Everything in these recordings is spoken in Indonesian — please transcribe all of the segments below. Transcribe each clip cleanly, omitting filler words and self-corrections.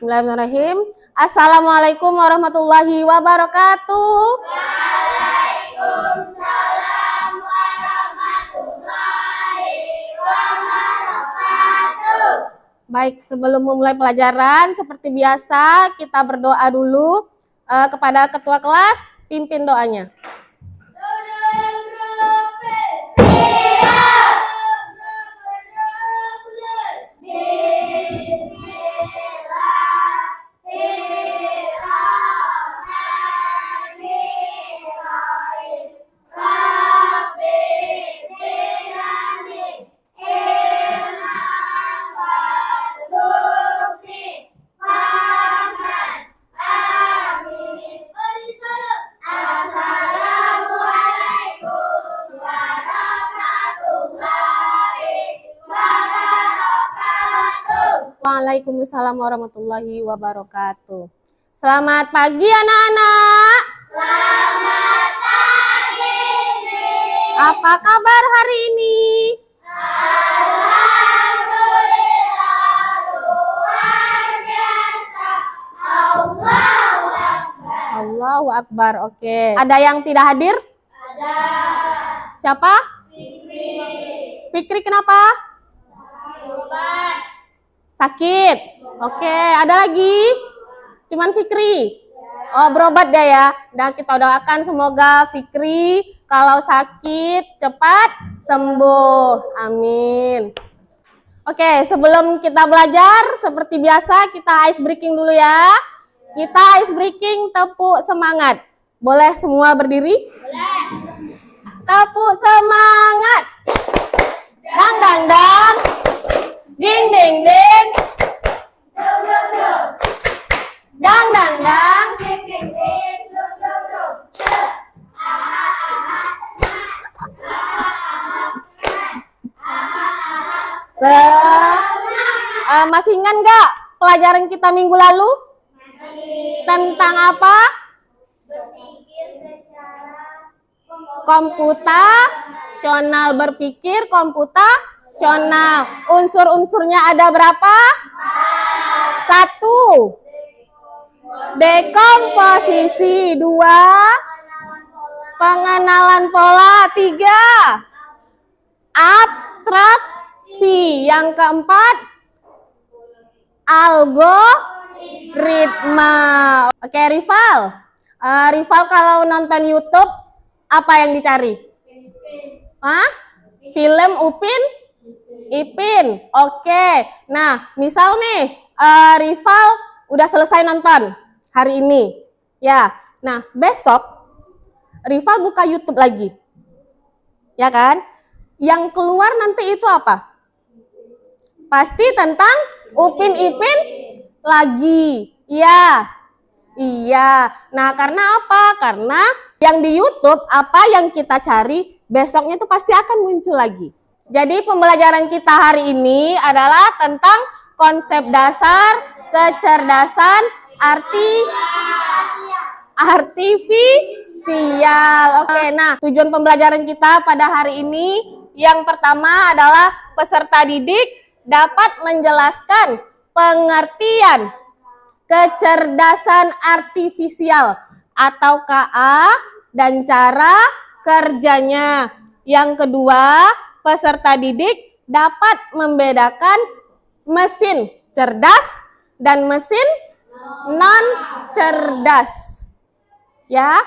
Bismillahirrahmanirrahim. Assalamualaikum warahmatullahi wabarakatuh. Waalaikumsalam warahmatullahi wabarakatuh. Baik, sebelum memulai pelajaran, seperti biasa kita berdoa dulu kepada ketua kelas, pimpin doanya. Waalaikumsalam warahmatullahi wabarakatuh. Selamat pagi anak-anak. Selamat pagi, Nek. Apa kabar hari ini? Alhamdulillah, luar biasa. Allahu Akbar. Allahu Akbar. Oke. Ada yang tidak hadir? Ada Siapa? Fikri. Fikri kenapa? Obat. Sakit. Oke. Ada lagi? Cuman Fikri. Oh, berobat dia ya. Dan kita doakan semoga Fikri kalau sakit cepat sembuh. Amin. Oke, sebelum kita belajar seperti biasa kita ice breaking dulu ya. Kita ice breaking tepuk semangat. Boleh semua berdiri? Boleh. Tepuk semangat. Dang dang dang. Ding ding ding. Dum dum dum. Dang dang dang. Ding ding ding. Dum dum dum. Masih ingat nggak pelajaran kita minggu lalu? Masih. Tentang apa? Berpikir secara Komputasional, berpikir komputasional. Unsur-unsurnya ada berapa? 1. Dekomposisi. 2. Pengenalan pola. 3. Abstraksi. Yang keempat, algoritma. Oke, Rival. Rival kalau nonton YouTube, apa yang dicari? Hah? Film Upin Ipin. Oke. Nah, misal nih, Rival udah selesai nonton hari ini. Ya. Nah, besok Rival buka YouTube lagi. Ya kan? Yang keluar nanti itu apa? Pasti tentang Upin Ipin lagi. Iya. Iya. Nah, karena apa? Karena yang di YouTube, apa yang kita cari, besoknya itu pasti akan muncul lagi. Jadi pembelajaran kita hari ini adalah tentang konsep dasar kecerdasan artifisial. Oke, nah tujuan pembelajaran kita pada hari ini yang pertama adalah peserta didik dapat menjelaskan pengertian kecerdasan artifisial atau KA dan cara kerjanya. Yang kedua, peserta didik dapat membedakan mesin cerdas dan mesin non cerdas. Ya.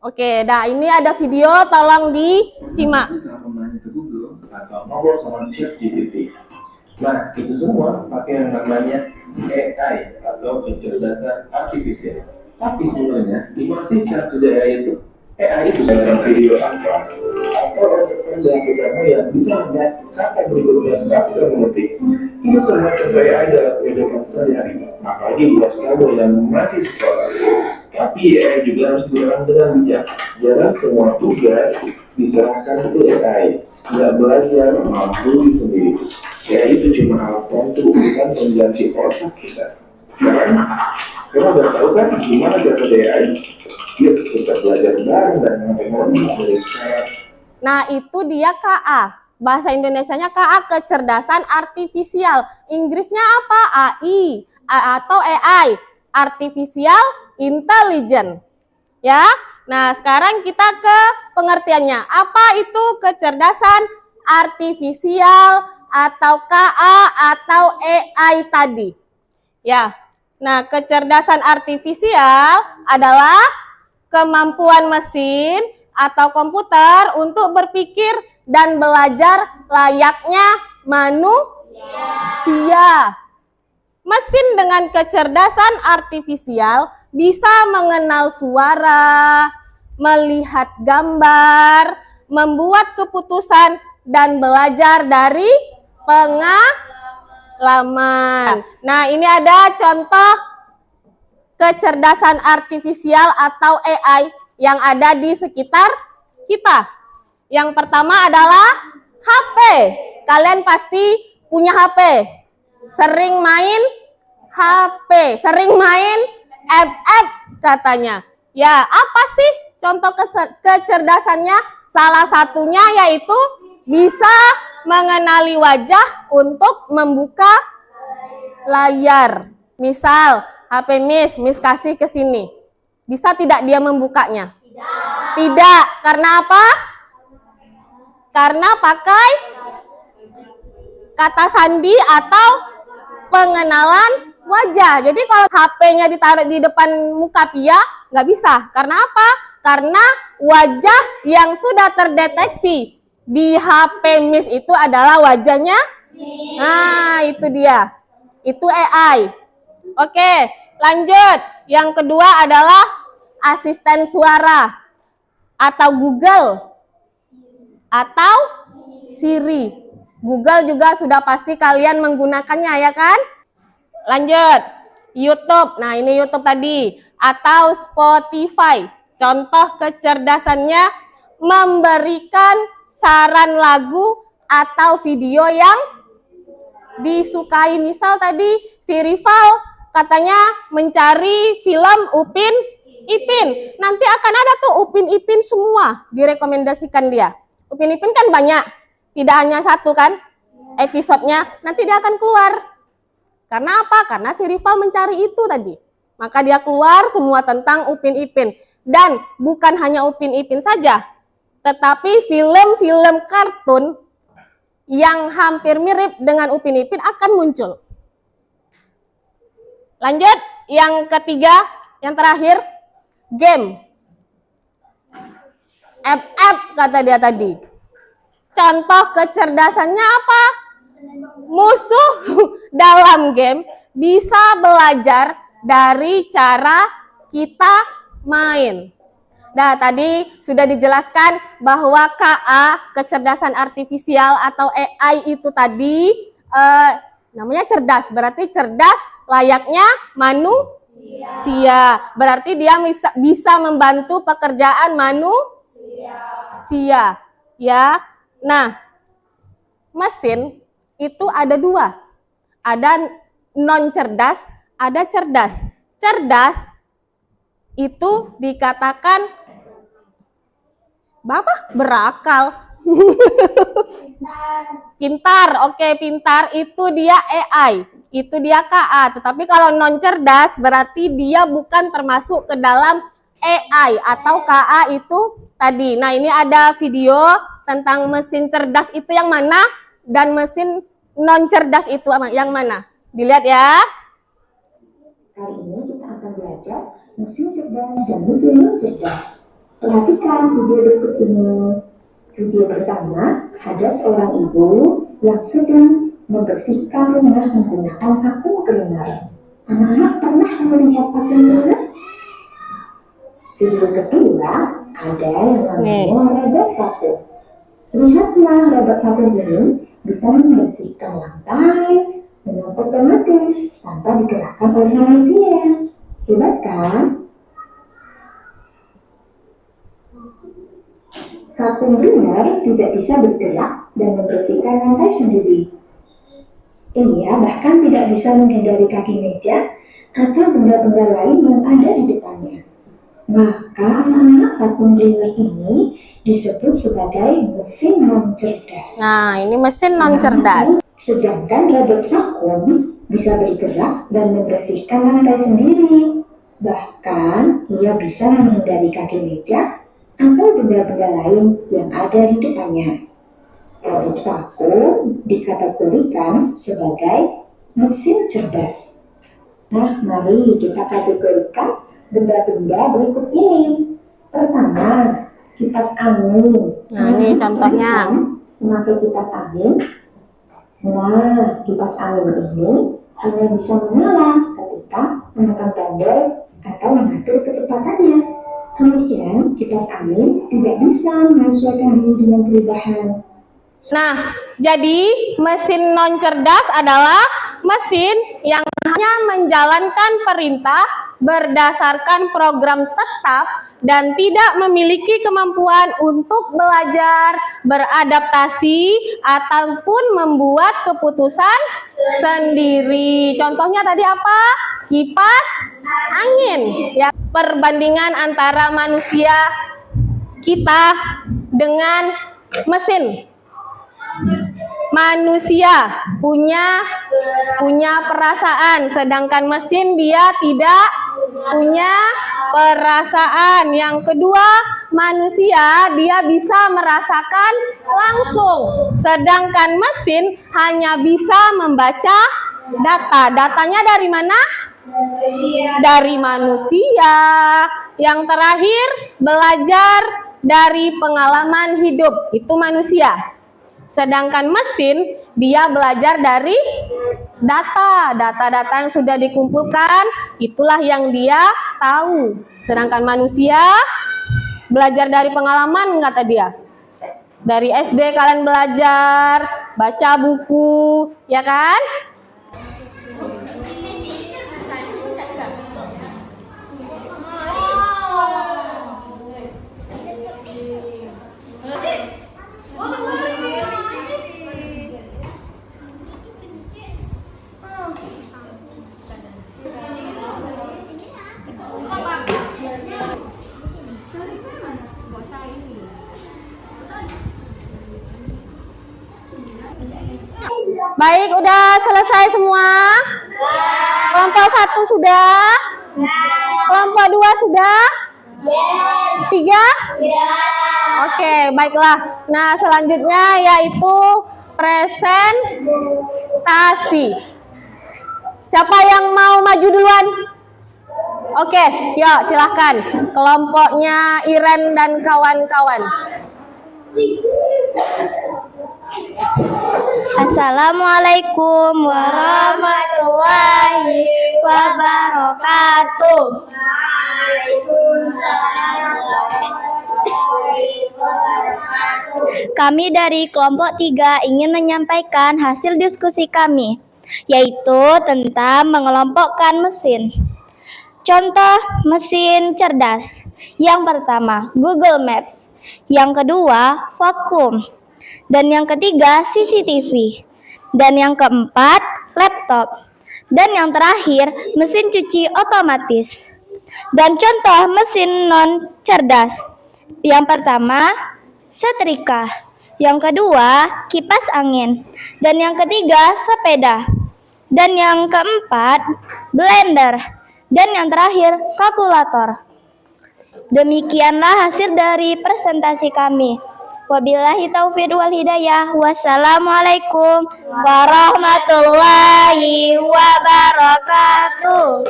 Oke, nah ini ada video, tolong disimak. Ke Google atau ngobrol sama ChatGPT. Nah, itu semua pakai yang namanya AI atau kecerdasan artifisial. Tapi sebenarnya gimana sih cara kerja AI itu? AI itu dalam video apa? Atau yang kamu yang bisa melihat kata berikutnya berhasil mengetik. Itu semua contoh AI dalam kehidupan sehari-hari. Apalagi buat kamu yang masih sekolah. Tapi AI juga harus digunakan dengan bijak. Jangan semua tugas diserahkan ke AI. Nggak belajar mampu sendiri. AI itu cuma alat bantu, bukan pengganti otak kita. Sekarang, kamu udah tahu kan gimana cara kerja AI? Yuk kita belajar bareng dan teknologi dari sekarang. Nah, itu dia KA. Bahasa Indonesianya KA, kecerdasan artifisial. Inggrisnya apa? AI atau AI, artificial intelligence. Ya. Nah, sekarang kita ke pengertiannya. Apa itu kecerdasan artifisial atau KA atau AI tadi? Ya. Nah, kecerdasan artifisial adalah kemampuan mesin atau komputer untuk berpikir dan belajar layaknya manusia. Mesin dengan kecerdasan artifisial bisa mengenal suara, melihat gambar, membuat keputusan, dan belajar dari pengalaman. Nah, ini ada contoh kecerdasan artifisial atau AI yang ada di sekitar kita. Yang pertama adalah HP. Kalian pasti punya HP. Sering main HP, sering main app katanya. Ya, apa sih contoh kecerdasannya? Salah satunya yaitu bisa mengenali wajah untuk membuka layar. Misal, HP Miss kasih ke sini. Bisa tidak dia membukanya? Tidak. Karena apa? Karena pakai kata sandi atau pengenalan wajah. Jadi kalau HP-nya ditaruh di depan muka Pia, nggak bisa. Karena apa? Karena wajah yang sudah terdeteksi di HP Miss itu adalah wajahnya. Nah, itu dia. Itu AI. Oke, lanjut. Yang kedua adalah asisten suara atau Google atau Siri. Google juga sudah pasti kalian menggunakannya, ya kan? Lanjut. YouTube. Nah, ini YouTube tadi. Atau Spotify. Contoh kecerdasannya memberikan saran lagu atau video yang disukai. Misal tadi si Rival katanya mencari film Upin Ipin. Nanti akan ada tuh Upin Ipin semua direkomendasikan dia. Upin Ipin kan banyak, tidak hanya satu kan episodenya. Nanti dia akan keluar. Karena apa? Karena si Rival mencari itu tadi. Maka dia keluar semua tentang Upin Ipin. Dan bukan hanya Upin Ipin saja, tetapi film-film kartun yang hampir mirip dengan Upin Ipin akan muncul. Lanjut, yang ketiga, yang terakhir, game. App kata dia tadi. Contoh kecerdasannya apa? Musuh dalam game bisa belajar dari cara kita main. Nah, tadi sudah dijelaskan bahwa KA, kecerdasan artifisial atau AI itu tadi namanya cerdas. Berarti cerdas layaknya manusia. Berarti dia bisa membantu pekerjaan manusia. Ya. Nah, mesin itu ada dua. Ada non cerdas, ada cerdas. Cerdas itu dikatakan Bapak berakal. Pintar, oke, pintar itu dia AI, itu dia KA. Tetapi kalau non cerdas berarti dia bukan termasuk ke dalam AI atau KA itu tadi. Nah, ini ada video tentang mesin cerdas itu yang mana dan mesin non cerdas itu yang mana. Dilihat ya. Kali ini kita akan belajar mesin cerdas dan mesin non cerdas. Perhatikan video berikut ini. Video pertama, ada seorang ibu yang sedang membersihkan rumah menggunakan vakum cleaner. Anak-anak pernah melihat vakum cleaner? Video kedua, ada yang namanya robot vakum. Lihatlah robot vakum ini bisa membersihkan lantai dengan otomatis tanpa digerakkan oleh manusia. Hebat kan? Vakum cleaner tidak bisa bergerak dan membersihkan lantai sendiri. Ia bahkan tidak bisa menghindari kaki meja atau benda-benda lain yang ada di depannya. Maka anak-anak vacuum cleaner ini disebut sebagai mesin non cerdas. Nah, ini mesin non cerdas. Sedangkan robot vakum bisa bergerak dan membersihkan lantai sendiri. Bahkan ia bisa menghindari kaki meja atau benda-benda lain yang ada di depannya. Robot vakum dikategorikan sebagai mesin cerdas. Nah, mari kita kategorikan benda-benda berikut ini. Pertama, kipas angin. Nah, ini contohnya. Memakai kipas angin. Nah, kipas angin ini hanya bisa menyala ketika menekan tombol atau mengatur kecepatannya. Kemudian, kipas angin tidak bisa menyesuaikan diri dengan perubahan. Nah, jadi mesin non cerdas adalah mesin yang hanya menjalankan perintah berdasarkan program tetap dan tidak memiliki kemampuan untuk belajar, beradaptasi, ataupun membuat keputusan sendiri. Contohnya tadi apa? Kipas angin. Ya, perbandingan antara manusia kita dengan mesin. Manusia punya perasaan, sedangkan mesin dia tidak punya perasaan. Yang kedua, manusia dia bisa merasakan langsung, sedangkan mesin hanya bisa membaca data. Datanya dari mana? Dari manusia. Yang terakhir, belajar dari pengalaman hidup, itu manusia. Sedangkan mesin, dia belajar dari data yang sudah dikumpulkan, itulah yang dia tahu. Sedangkan manusia belajar dari pengalaman, kata dia. Dari SD kalian belajar, baca buku, ya kan? Baik, udah selesai semua? Kelompok 1 sudah? Kelompok 2 sudah? 3? Oke, baiklah. Nah, selanjutnya yaitu presentasi. Siapa yang mau maju duluan? Oke, yuk silahkan. Kelompoknya Iren dan kawan-kawan. Assalamualaikum warahmatullahi wabarakatuh. Kami dari kelompok 3 ingin menyampaikan hasil diskusi kami, yaitu tentang mengelompokkan mesin. Contoh mesin cerdas. Yang pertama, Google Maps. Yang kedua, vakum. Dan yang ketiga, CCTV. Dan yang keempat, laptop. Dan yang terakhir, mesin cuci otomatis. Dan contoh mesin non cerdas. Yang pertama, setrika. Yang kedua, kipas angin. Dan yang ketiga, sepeda. Dan yang keempat, blender. Dan yang terakhir, kalkulator. Demikianlah hasil dari presentasi kami. Wabillahi taufiq wal hidayah. Wassalamualaikum warahmatullahi wabarakatuh.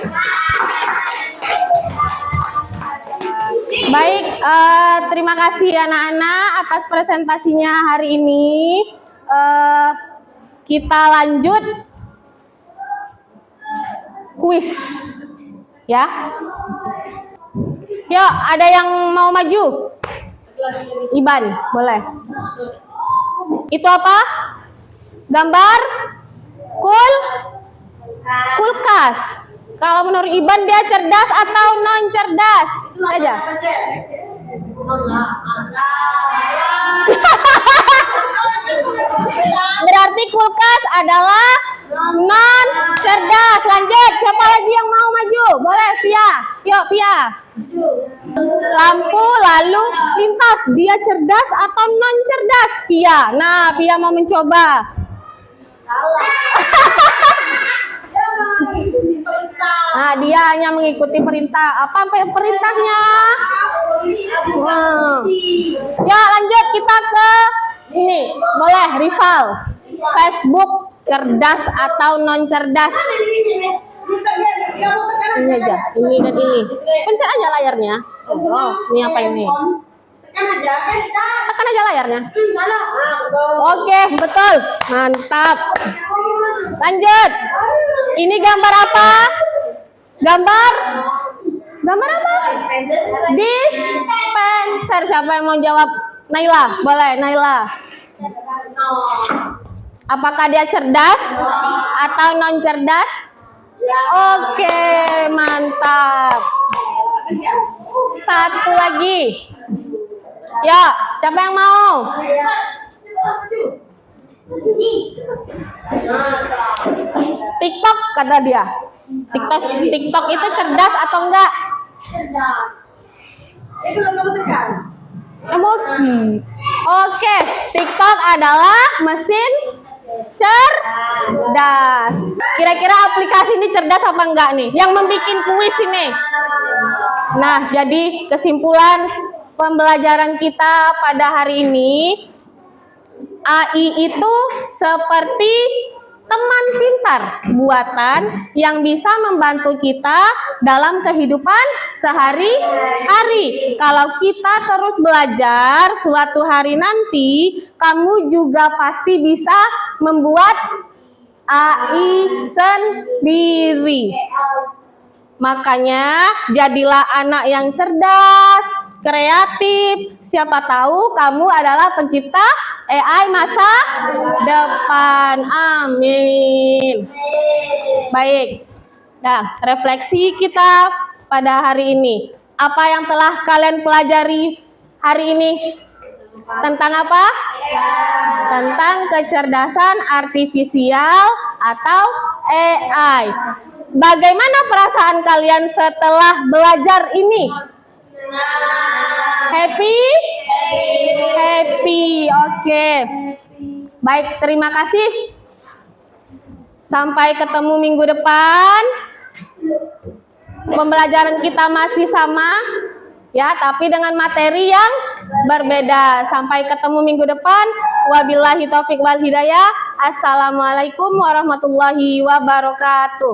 Baik, terima kasih anak-anak atas presentasinya hari ini. Kita lanjut kuis, ya. Yuk, ada yang mau maju? Iban, boleh. Itu apa? Gambar? Kulkas. Kalau menurut Iban dia cerdas atau non cerdas? Itu aja. Berarti kulkas adalah Non cerdas. Lanjut. Siapa lagi yang mau maju? Boleh, Pia. Yuk, Pia. Lampu lalu lintas. Dia cerdas atau non cerdas? Pia. Nah, Pia mau mencoba. Nah, dia hanya mengikuti perintah. Apa perintahnya? Ya, lanjut kita ke ini. Boleh, rival. Facebook cerdas atau non cerdas? Ini aja, ini dan ini. Pencet aja layarnya. Oh, ini apa ini? Tekan aja layarnya. Oke, betul. Mantap. Lanjut. Ini gambar apa? Gambar apa? Dispenser. Siapa yang mau jawab? Naila, boleh Naila. Apakah dia cerdas atau non cerdas? Oke, mantap. Satu lagi. Ya, siapa yang mau? TikTok kata dia. TikTok itu cerdas atau enggak? Emosi. Oke, TikTok adalah mesin cerdas. Kira-kira aplikasi ini cerdas apa enggak nih? Yang membuat kuis ini. Nah, jadi kesimpulan pembelajaran kita pada hari ini, AI itu seperti teman pintar buatan yang bisa membantu kita dalam kehidupan sehari-hari. Kalau kita terus belajar, suatu hari nanti kamu juga pasti bisa membuat AI sendiri. Makanya jadilah anak yang cerdas, kreatif. Siapa tahu kamu adalah pencipta AI masa depan. Amin. Baik. Nah, refleksi kita pada hari ini. Apa yang telah kalian pelajari hari ini? Tentang apa? Tentang kecerdasan artifisial atau AI. Bagaimana perasaan kalian setelah belajar ini? Happy? Happy. Oke. Baik, terima kasih. Sampai ketemu minggu depan. Pembelajaran kita masih sama, ya, tapi dengan materi yang berbeda. Sampai ketemu minggu depan. Wabillahi taufiq wal hidayah. Assalamualaikum warahmatullahi wabarakatuh.